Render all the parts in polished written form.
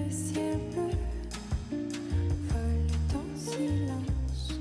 ciel bleu vole en silence.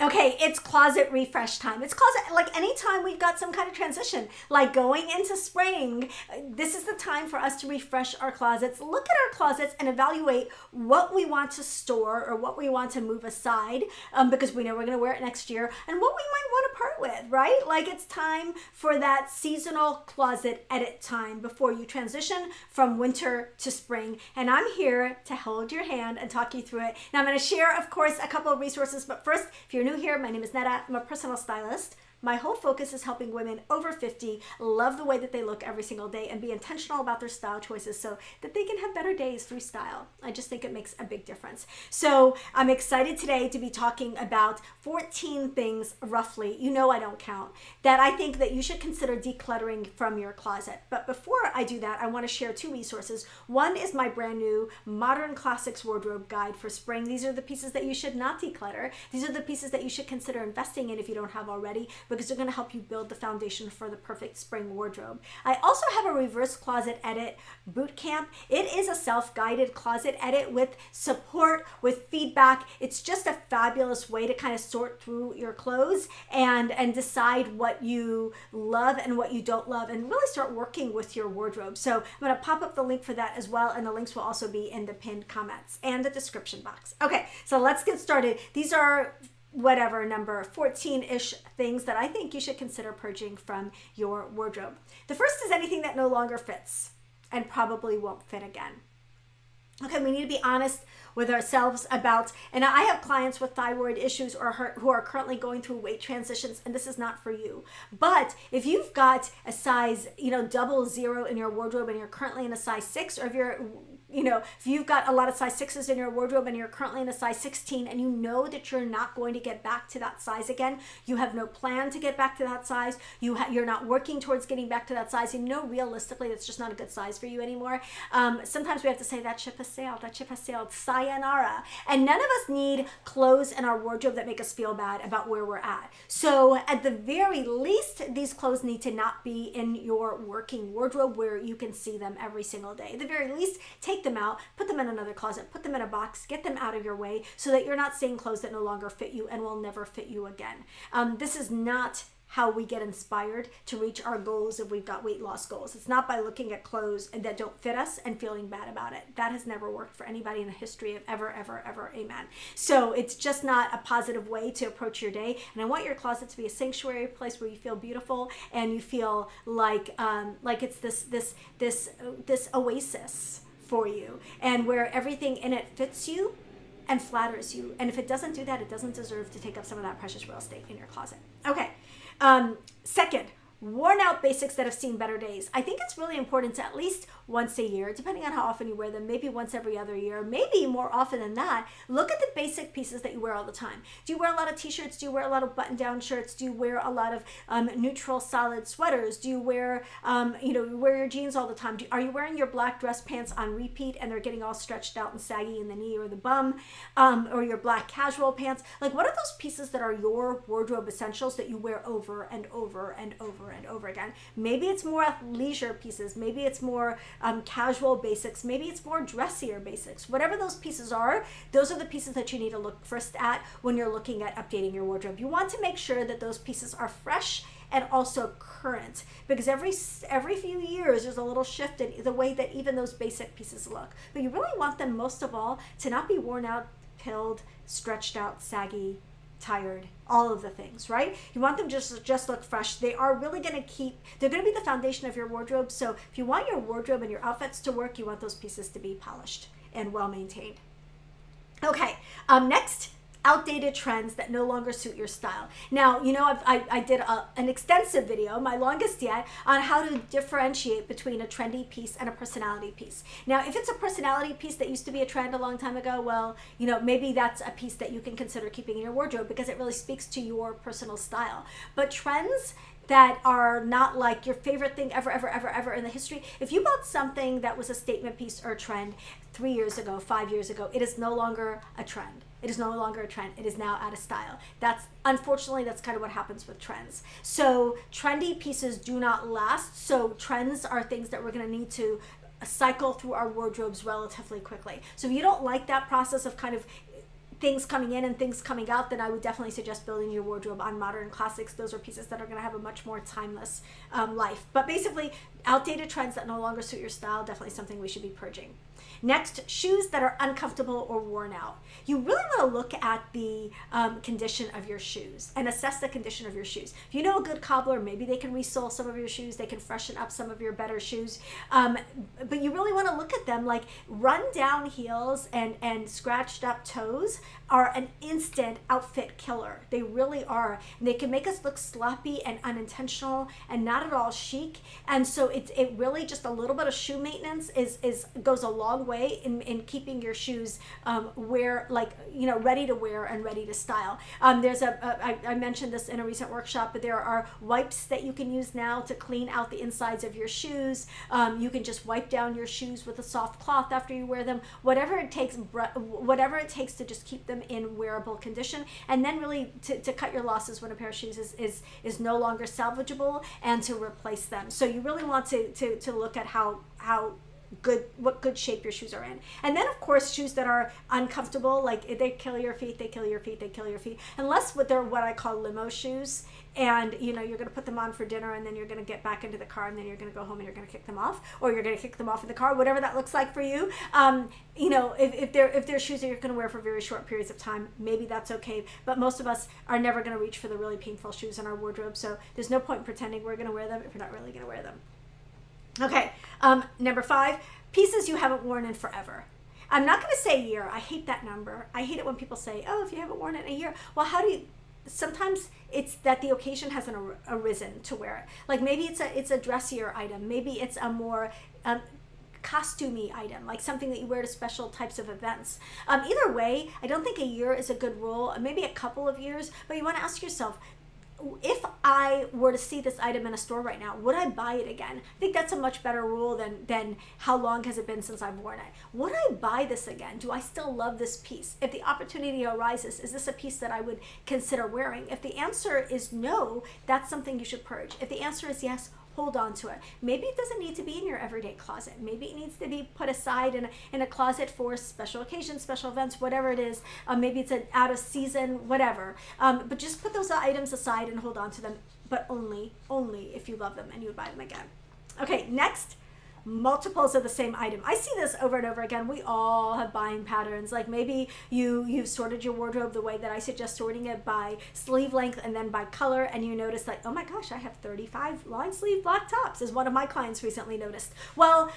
Okay, it's closet refresh time. It's closet, like anytime we've got some kind of transition, like going into spring, this is the time for us to refresh our closets, look at our closets and evaluate what we want to store or what we want to move aside, because we know we're going to wear it next year, and what we might want to part with, right? Like it's time for that seasonal closet edit time before you transition from winter to spring. And I'm here to hold your hand and talk you through it. Now I'm going to share, of course, a couple of resources, but first, if you're new here, my name is Netta. I'm a personal stylist. My whole focus is helping women over 50 love the way that they look every single day and be intentional about their style choices so that they can have better days through style. I just think it makes a big difference. So I'm excited today to be talking about 14 things, roughly, you know I don't count, that I think that you should consider decluttering from your closet. But before I do that, I want to share two resources. One is my brand new Modern Classics Wardrobe Guide for spring. These are the pieces that you should not declutter. These are the pieces that you should consider investing in if you don't have already, because they're going to help you build the foundation for the perfect spring wardrobe. I also have a reverse closet edit boot camp. It is a self-guided closet edit with support, with feedback. It's just a fabulous way to kind of sort through your clothes and decide what you love and what you don't love and really start working with your wardrobe. So I'm going to pop up the link for that as well, and the links will also be in the pinned comments and the description box. Okay, so let's get started. These are whatever number 14-ish things that I think you should consider purging from your wardrobe. The first is anything that no longer fits and probably won't fit again. Okay, we need to be honest with ourselves about, and I have clients with thyroid issues or who are currently going through weight transitions, and this is not for you. But if you've got a size, 00 in your wardrobe and you're currently in a size 6, or if you've got a lot of size 6s in your wardrobe and you're currently in a size 16 and you know that you're not going to get back to that size again, you have no plan to get back to that size, you're not working towards getting back to that size, realistically that's just not a good size for you anymore. Sometimes we have to say that ship has sailed, sayonara. And none of us need clothes in our wardrobe that make us feel bad about where we're at. So at the very least, these clothes need to not be in your working wardrobe where you can see them every single day. At the very least, take them out, put them in another closet, put them in a box, get them out of your way so that you're not seeing clothes that no longer fit you and will never fit you again. This is not how we get inspired to reach our goals if we've got weight loss goals. It's not by looking at clothes that don't fit us and feeling bad about it. That has never worked for anybody in the history of ever, amen. So it's just not a positive way to approach your day. And I want your closet to be a sanctuary place where you feel beautiful and you feel like it's this oasis for you, and where everything in it fits you and flatters you. And if it doesn't do that, it doesn't deserve to take up some of that precious real estate in your closet. Okay. Second, worn out basics that have seen better days. I think it's really important to at least once a year, depending on how often you wear them, maybe once every other year, maybe more often than that, look at the basic pieces that you wear all the time. Do you wear a lot of t-shirts? Do you wear a lot of button-down shirts? Do you wear a lot of neutral solid sweaters? Do you wear, you wear your jeans all the time? Are you wearing your black dress pants on repeat and they're getting all stretched out and saggy in the knee or the bum? Or your black casual pants? Like, what are those pieces that are your wardrobe essentials that you wear over and over and over and over again? Maybe it's more leisure pieces. Maybe it's more casual basics. Maybe it's more dressier basics. Whatever those pieces are, those are the pieces that you need to look first at when you're looking at updating your wardrobe. You want to make sure that those pieces are fresh and also current, because every few years there's a little shift in the way that even those basic pieces look. But you really want them most of all to not be worn out, pilled, stretched out, saggy, tired, all of the things, right? You want them just look fresh. They are really they're going to be the foundation of your wardrobe. So if you want your wardrobe and your outfits to work, you want those pieces to be polished and well maintained. Okay, next, outdated trends that no longer suit your style. Now, I did an extensive video, my longest yet, on how to differentiate between a trendy piece and a personality piece. Now, if it's a personality piece that used to be a trend a long time ago, well, maybe that's a piece that you can consider keeping in your wardrobe because it really speaks to your personal style. But trends that are not like your favorite thing ever in the history. If you bought something that was a statement piece or a trend 3 years ago, 5 years ago, it is no longer a trend. It is no longer a trend. It is now out of style. Unfortunately, that's kind of what happens with trends. So trendy pieces do not last. So trends are things that we're going to need to cycle through our wardrobes relatively quickly. So if you don't like that process of kind of things coming in and things coming out, then I would definitely suggest building your wardrobe on modern classics. Those are pieces that are going to have a much more timeless life. But basically, outdated trends that no longer suit your style, definitely something we should be purging. Next, shoes that are uncomfortable or worn out. You really want to look at the condition of your shoes and assess the condition of your shoes. If you know a good cobbler, maybe they can resole some of your shoes, they can freshen up some of your better shoes. But you really want to look at them, like run down heels and scratched up toes are an instant outfit killer. They really are. And they can make us look sloppy and unintentional and not at all chic. And so it really just a little bit of shoe maintenance goes a long way in keeping your shoes ready to wear and ready to style. I mentioned this in a recent workshop, but there are wipes that you can use now to clean out the insides of your shoes. You can just wipe down your shoes with a soft cloth after you wear them. Whatever it takes to just keep them in wearable condition, and then really to cut your losses when a pair of shoes is no longer salvageable, and to replace them. So you really want to look at what good shape your shoes are in. And then of course, shoes that are uncomfortable, like they kill your feet, unless they're what I call limo shoes, and you're going to put them on for dinner, and then you're going to get back into the car, and then you're going to go home and you're going to kick them off, or you're going to kick them off in the car, whatever that looks like for you. If they're shoes that you're going to wear for very short periods of time, maybe that's okay. But most of us are never going to reach for the really painful shoes in our wardrobe, so there's no point in pretending we're going to wear them if we're not really going to wear them. Okay, number 5, pieces you haven't worn in forever. I'm not going to say a year. I hate that number. I hate it when people say, oh, if you haven't worn it in a year. Well, sometimes it's that the occasion hasn't arisen to wear it. Like maybe it's a dressier item. Maybe it's a more costumey item, like something that you wear to special types of events. Either way, I don't think a year is a good rule. Maybe a couple of years, but you want to ask yourself, if I were to see this item in a store right now, would I buy it again? I think that's a much better rule than how long has it been since I've worn it. Would I buy this again? Do I still love this piece? If the opportunity arises, is this a piece that I would consider wearing? If the answer is no, that's something you should purge. If the answer is yes, hold on to it. Maybe it doesn't need to be in your everyday closet. Maybe it needs to be put aside in a closet for special occasions, special events, whatever it is. Maybe it's an out of season, whatever. But just put those items aside and hold on to them, but only if you love them and you would buy them again. Okay, next, multiples of the same item. I see this over and over again. We all have buying patterns. Like maybe you've sorted your wardrobe the way that I suggest sorting it, by sleeve length and then by color, and you notice that, oh my gosh, I have 35 long sleeve black tops, as one of my clients recently noticed. Well,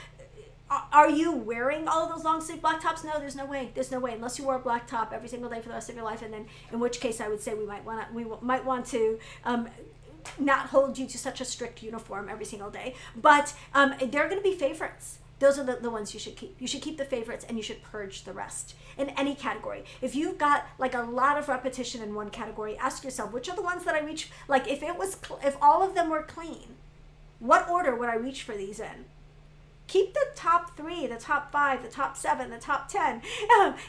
are you wearing all of those long sleeve black tops? No, there's no way, unless you wore a black top every single day for the rest of your life, and then in which case I would say we might want to not hold you to such a strict uniform every single day. But there are going to be favorites. Those are the ones you should keep. You should keep the favorites, and you should purge the rest in any category. If you've got like a lot of repetition in one category, ask yourself, which are the ones that I reach? Like if all of them were clean, what order would I reach for these in? Keep the top 3, the top 5, the top 7, the top 10,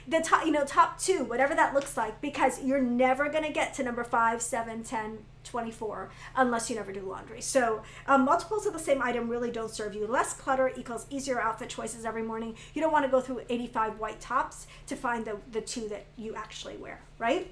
the top 2, whatever that looks like, because you're never going to get to number 5, 7, 10, 24 unless you never do laundry. So multiples of the same item really don't serve you. Less clutter equals easier outfit choices every morning. You don't want to go through 85 white tops to find the 2 that you actually wear, right?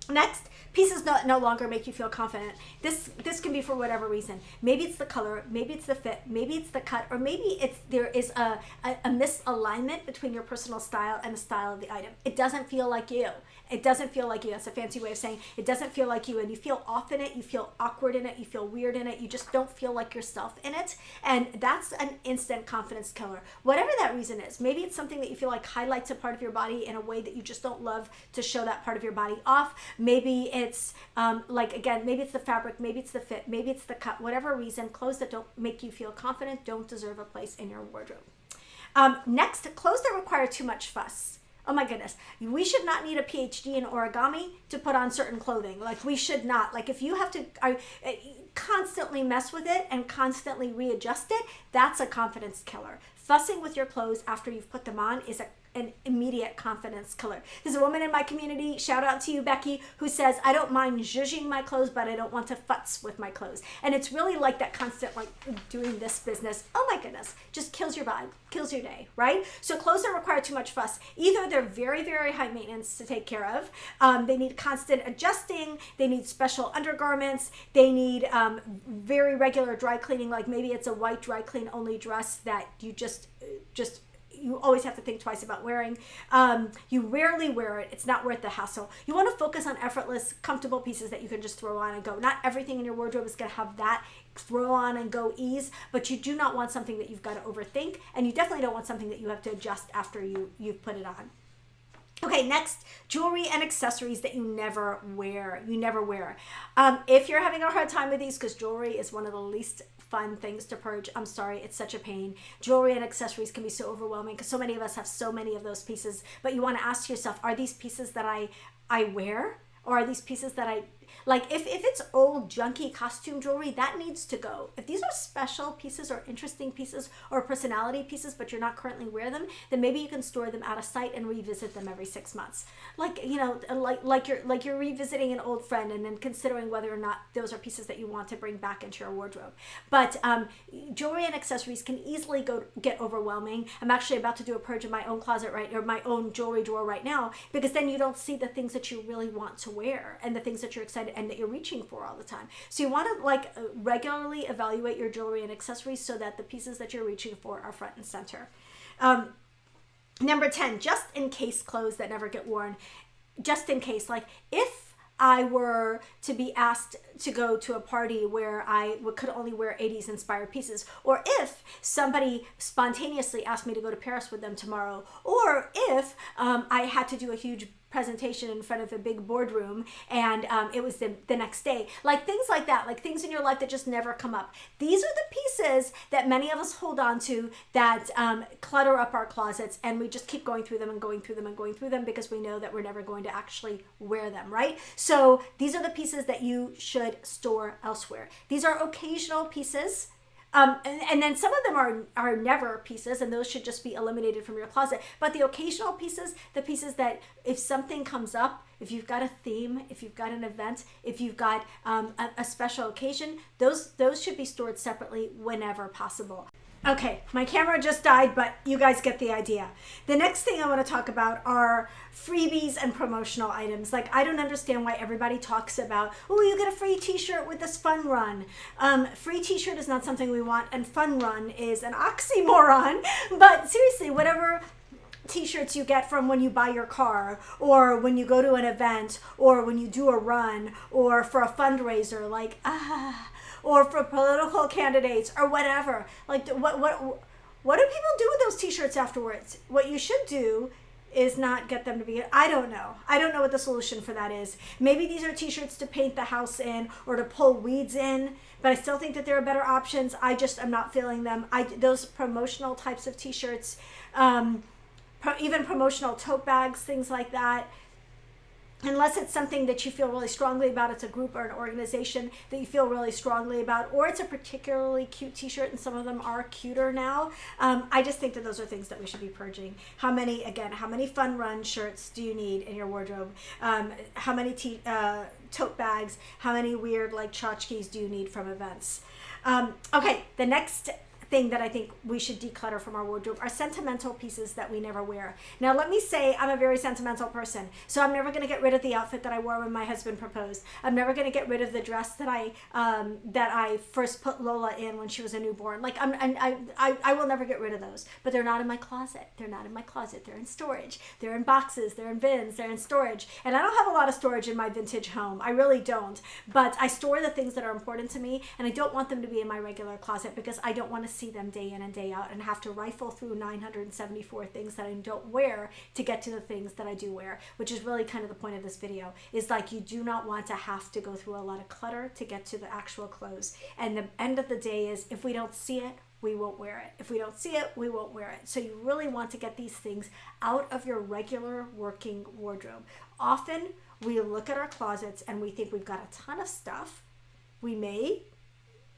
Next, pieces no longer make you feel confident. This can be for whatever reason. Maybe it's the color, maybe it's the fit, maybe it's the cut, or maybe there is a misalignment between your personal style and the style of the item. It doesn't feel like you. That's a fancy way of saying it doesn't feel like you, and you feel off in it, you feel awkward in it, you feel weird in it, you just don't feel like yourself in it, and that's an instant confidence killer. Whatever that reason is, maybe it's something that you feel like highlights a part of your body in a way that you just don't love to show that part of your body off. Maybe it's maybe it's the fabric, maybe it's the fit, maybe it's the cut. Whatever reason, clothes that don't make you feel confident don't deserve a place in your wardrobe. Next, clothes that require too much fuss. Oh my goodness, we should not need a PhD in origami to put on certain clothing. Like we should not. Like if you have to constantly mess with it and constantly readjust it, that's a confidence killer. Fussing with your clothes after you've put them on is an immediate confidence killer. There's a woman in my community, shout out to you, Becky, who says, I don't mind zhuzhing my clothes, but I don't want to futz with my clothes. And it's really like that constant, like doing this business. Oh my goodness, just kills your vibe, kills your day, right? So clothes that require too much fuss, either they're very, very high maintenance to take care of. They need constant adjusting. They need special undergarments. They need very regular dry cleaning. Like maybe it's a white dry clean only dress that you just you always have to think twice about wearing. You rarely wear it. It's not worth the hassle. You want to focus on effortless, comfortable pieces that you can just throw on and go. Not everything in your wardrobe is going to have that throw on and go ease, but you do not want something that you've got to overthink, and you definitely don't want something that you have to adjust after you've put it on. Okay, next, jewelry and accessories that you never wear. If you're having a hard time with these, because jewelry is one of the least fun things to purge, I'm sorry, it's such a pain. Jewelry and accessories can be so overwhelming because so many of us have so many of those pieces, but you want to ask yourself, are these pieces that I wear? Or are these pieces that like if it's old junky costume jewelry, that needs to go. If these are special pieces or interesting pieces or personality pieces, but you're not currently wear them, then maybe you can store them out of sight and revisit them every 6 months. Like, you know, like you're revisiting an old friend and then considering whether or not those are pieces that you want to bring back into your wardrobe. But jewelry and accessories can easily get overwhelming. I'm actually about to do a purge in my own closet or my own jewelry drawer right now, because then you don't see the things that you really want to wear and the things that you're excited and that you're reaching for all the time. So you want to regularly evaluate your jewelry and accessories so that the pieces that you're reaching for are front and center. Number 10, just in case clothes that never get worn. Just in case, like if I were to be asked to go to a party where I could only wear 80s inspired pieces, or if somebody spontaneously asked me to go to Paris with them tomorrow, or if I had to do a huge presentation in front of a big boardroom and it was the next day, like things like that, like things in your life that just never come up. These are the pieces that many of us hold on to that clutter up our closets, and we just keep going through them and going through them and going through them because we know that we're never going to actually wear them, right? So these are the pieces that you should store elsewhere. These are occasional pieces. And then some of them are never pieces, and those should just be eliminated from your closet. But the occasional pieces, the pieces that if something comes up, if you've got a theme, if you've got an event, if you've got a special occasion, those should be stored separately whenever possible. Okay, my camera just died, but you guys get the idea. The next thing I want to talk about are freebies and promotional items. Like, I don't understand why everybody talks about, oh, you get a free t-shirt with this fun run. Free t-shirt is not something we want, and fun run is an oxymoron. But seriously, whatever t-shirts you get from when you buy your car, or when you go to an event, or when you do a run, or for a fundraiser, like, or for political candidates or whatever. Like, what do people do with those t-shirts afterwards? What you should do is not get them to be, I don't know what the solution for that is. Maybe these are t-shirts to paint the house in or to pull weeds in, but I still think that there are better options. I just am not feeling them. Those promotional types of t-shirts, even promotional tote bags, things like that, unless it's something that you feel really strongly about, it's a group or an organization that you feel really strongly about, or it's a particularly cute t-shirt, and some of them are cuter now. I just think that those are things that we should be purging. How many fun run shirts do you need in your wardrobe? How many tote bags? How many weird like tchotchkes do you need from events? Okay, the next thing that I think we should declutter from our wardrobe are sentimental pieces that we never wear. Now, let me say I'm a very sentimental person, so I'm never going to get rid of the outfit that I wore when my husband proposed. I'm never going to get rid of the dress that I first put Lola in when she was a newborn. Like, I will never get rid of those, but they're not in my closet. They're not in my closet. They're in storage. They're in boxes. They're in bins. They're in storage. And I don't have a lot of storage in my vintage home. I really don't. But I store the things that are important to me, and I don't want them to be in my regular closet because I don't want to see them day in and day out and have to rifle through 974 things that I don't wear to get to the things that I do wear, which is really kind of the point of this video, is like you do not want to have to go through a lot of clutter to get to the actual clothes. And the end of the day is, if we don't see it, we won't wear it. If we don't see it, we won't wear it. So you really want to get these things out of your regular working wardrobe. Often we look at our closets and we think we've got a ton of stuff. We may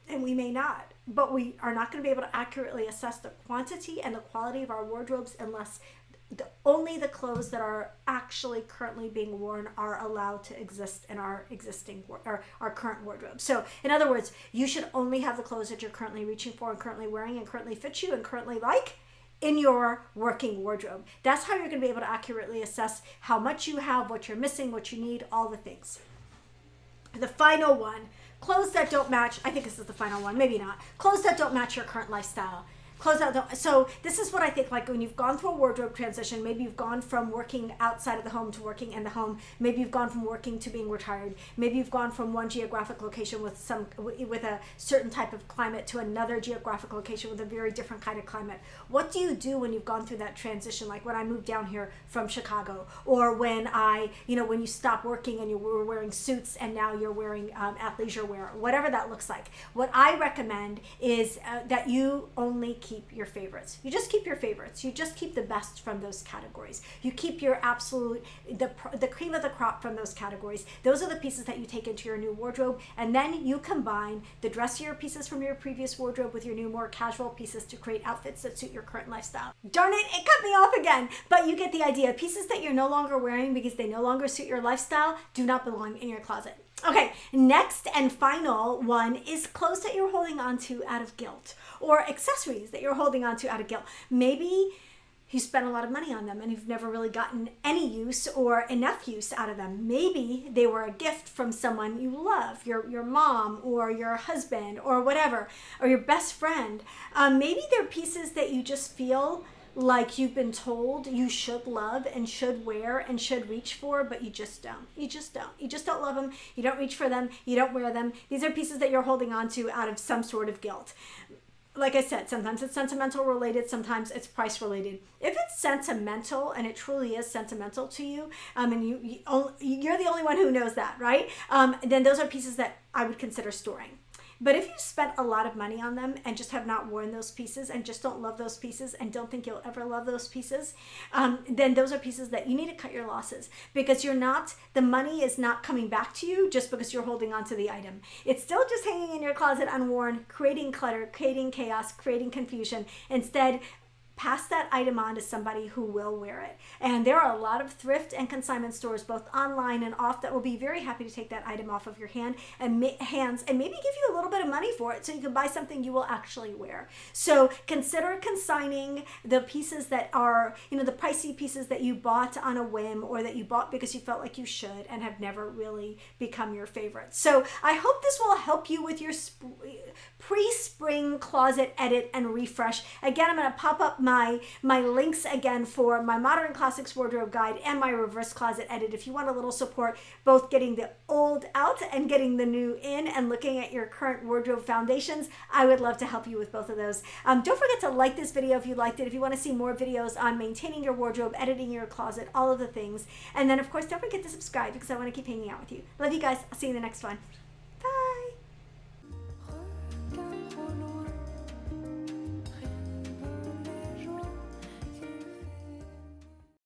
and we may not, but we are not going to be able to accurately assess the quantity and the quality of our wardrobes unless only the clothes that are actually currently being worn are allowed to exist in our existing or our current wardrobe. So in other words, you should only have the clothes that you're currently reaching for and currently wearing and currently fit you and currently like in your working wardrobe. That's how you're going to be able to accurately assess how much you have, what you're missing, what you need, all the things. The final one, clothes that don't match. I think this is the final one, maybe not. Clothes that don't match your current lifestyle. Clothes that don't. So this is what I think, like when you've gone through a wardrobe transition, maybe you've gone from working outside of the home to working in the home. Maybe you've gone from working to being retired. Maybe you've gone from one geographic location with a certain type of climate to another geographic location with a very different kind of climate. What do you do when you've gone through that transition? Like when I moved down here from Chicago, or when when you stop working and you were wearing suits and now you're wearing athleisure wear, whatever that looks like. What I recommend is that you only keep your favorites. You just keep your favorites. You just keep the best from those categories. You keep your absolute, the cream of the crop from those categories. Those are the pieces that you take into your new wardrobe, and then you combine the dressier pieces from your previous wardrobe with your new more casual pieces to create outfits that suit your current lifestyle. Darn it, it cut me off again, but you get the idea. Pieces that you're no longer wearing because they no longer suit your lifestyle do not belong in your closet. Okay, next and final one is clothes that you're holding on to out of guilt, or accessories that you're holding on to out of guilt. Maybe you spent a lot of money on them and you've never really gotten any use or enough use out of them. Maybe they were a gift from someone you love, your mom or your husband or whatever, or your best friend. Maybe they're pieces that you just feel like you've been told you should love and should wear and should reach for, but you just don't. You just don't love them. You don't reach for them. You don't wear them. These are pieces that you're holding on to out of some sort of guilt. Like I said, sometimes it's sentimental related, sometimes it's price related. If it's sentimental, and it truly is sentimental to you, and you're the only one who knows that, right? Then those are pieces that I would consider storing. But if you spent a lot of money on them and just have not worn those pieces and just don't love those pieces and don't think you'll ever love those pieces, then those are pieces that you need to cut your losses, because the money is not coming back to you just because you're holding on to the item. It's still just hanging in your closet unworn, creating clutter, creating chaos, creating confusion. Instead, pass that item on to somebody who will wear it. And there are a lot of thrift and consignment stores, both online and off, that will be very happy to take that item off of your hands and maybe give you a little bit of money for it so you can buy something you will actually wear. So consider consigning the pieces that are, the pricey pieces that you bought on a whim, or that you bought because you felt like you should and have never really become your favorite. So I hope this will help you with your pre-spring closet edit and refresh. Again, I'm going to pop up my links again for my Modern Classics Wardrobe Guide and my Reverse Closet Edit. If you want a little support, both getting the old out and getting the new in and looking at your current wardrobe foundations, I would love to help you with both of those. Don't forget to like this video if you liked it. If you want to see more videos on maintaining your wardrobe, editing your closet, all of the things. And then, of course, don't forget to subscribe, because I want to keep hanging out with you. Love you guys. I'll see you in the next one.